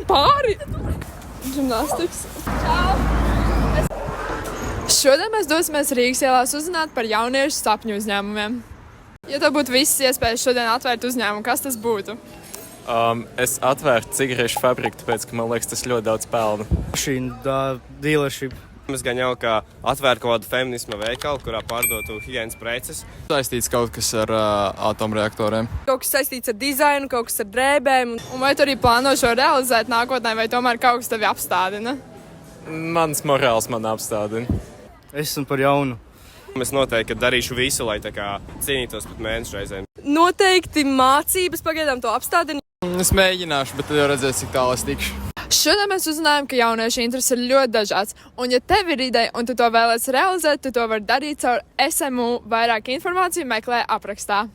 ejam pāri gimnastikas. Šodien mēs dosimies Rīgas ielās uzzināt par jauniešu sapņu uzņēmumiem. Ja tev būtu visas iespējas šodien atvērt uzņēmumu, kas tas būtu? Es atvērtu cigarešu fabriku, tāpēc, ka man liekas, tas ļoti daudz pelna. Šī dealership. Es gan jau kā atvērtu kaut kādu feminisma veikalu, kurā pārdotu higienas preces. Saistīts kaut kas ar atomreaktoriem. Kaut kas saistīts ar dizainu, kaut kas ar drēbēm. Un vai tu arī plāno šo realizēt nākotnē, vai tomēr kaut kas tevi apstādina? Mans morāls man apstādina. Es esmu par jaunu. Es noteikti darīšu visu, lai tā kā cīnītos pret mēnešu reizēm. Noteikti mācības pagaidām to apstādina. Es mēģināšu, bet tad jau redzēs, cik tālu es tikšu. Šodien mēs uzzinājām, ka jauniešu intereses ir ļoti dažāds. Un ja tev ir ideja un tu to vēlēsies realizēt, tu to vari darīt caur SMU. Vairāk informāciju meklē aprakstā.